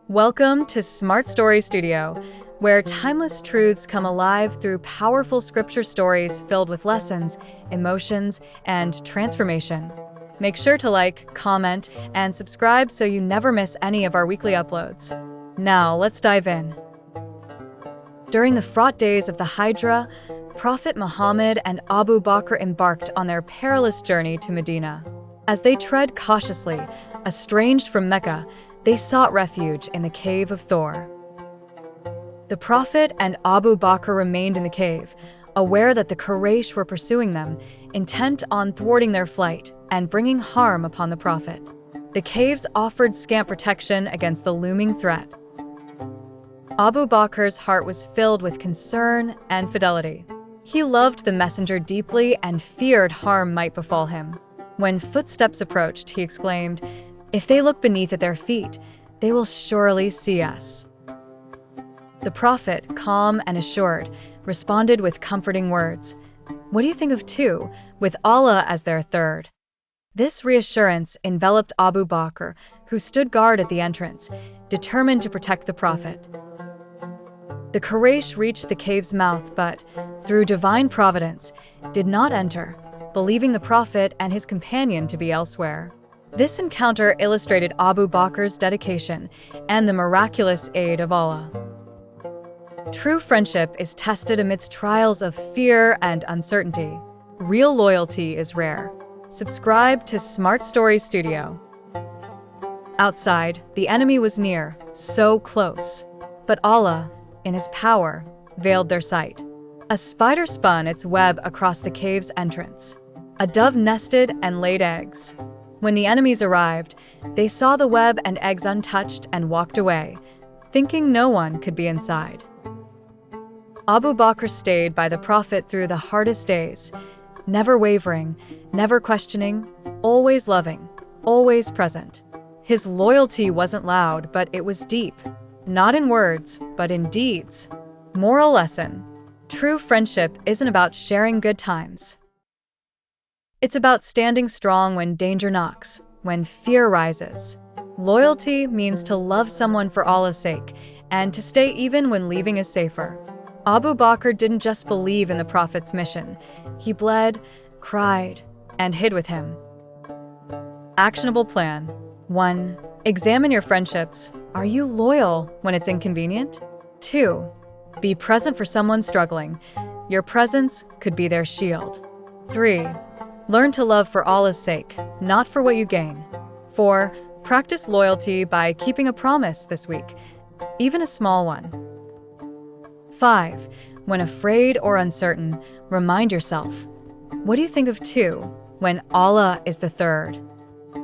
Welcome to Smart Story Studio, where timeless truths come alive through powerful scripture stories filled with lessons, emotions, and transformation. Make sure to like, comment, and subscribe so you never miss any of our weekly uploads. Now, let's dive in. During the fraught days of the Hijrah, Prophet Muhammad and Abu Bakr embarked on their perilous journey to Medina. As they tread cautiously, estranged from Mecca, they sought refuge in the cave of Thawr. The Prophet and Abu Bakr remained in the cave, aware that the Quraysh were pursuing them, intent on thwarting their flight and bringing harm upon the Prophet. The caves offered scant protection against the looming threat. Abu Bakr's heart was filled with concern and fidelity. He loved the messenger deeply and feared harm might befall him. When footsteps approached, he exclaimed, "If they look beneath at their feet, they will surely see us." The Prophet, calm and assured, responded with comforting words, "What do you think of two, with Allah as their third?" This reassurance enveloped Abu Bakr, who stood guard at the entrance, determined to protect the Prophet. The Quraysh reached the cave's mouth, but, through divine providence, did not enter, believing the Prophet and his companion to be elsewhere. This encounter illustrated Abu Bakr's dedication and the miraculous aid of Allah. True friendship is tested amidst trials of fear and uncertainty. Real loyalty is rare. Subscribe to Smart Story Studio. Outside, the enemy was near, so close. But Allah, in His power, veiled their sight. A spider spun its web across the cave's entrance. A dove nested and laid eggs. When the enemies arrived, they saw the web and eggs untouched and walked away, thinking no one could be inside. Abu Bakr stayed by the Prophet through the hardest days, never wavering, never questioning, always loving, always present. His loyalty wasn't loud, but it was deep. Not in words, but in deeds. Moral lesson: true friendship isn't about sharing good times. It's about standing strong when danger knocks, when fear rises. Loyalty means to love someone for Allah's sake, and to stay even when leaving is safer. Abu Bakr didn't just believe in the Prophet's mission. He bled, cried, and hid with him. Actionable plan. 1. Examine your friendships. Are you loyal when it's inconvenient? 2. Be present for someone struggling. Your presence could be their shield. 3. Learn to love for Allah's sake, not for what you gain. 4. Practice loyalty by keeping a promise this week, even a small one. 5. When afraid or uncertain, remind yourself, what do you think of 2 when Allah is the third?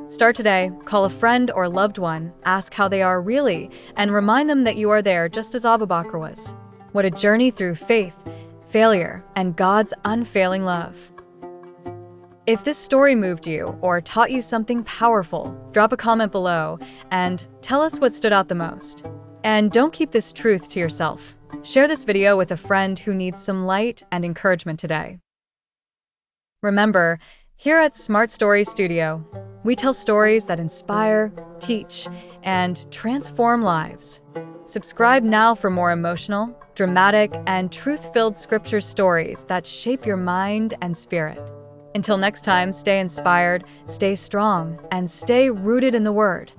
Start today, call a friend or loved one, ask how they are really, and remind them that you are there just as Abu Bakr was. What a journey through faith, failure, and God's unfailing love. If this story moved you or taught you something powerful, drop a comment below and tell us what stood out the most. And don't keep this truth to yourself. Share this video with a friend who needs some light and encouragement today. Remember, here at Smart Story Studio, we tell stories that inspire, teach, and transform lives. Subscribe now for more emotional, dramatic, and truth-filled scripture stories that shape your mind and spirit. Until next time, stay inspired, stay strong, and stay rooted in the Word.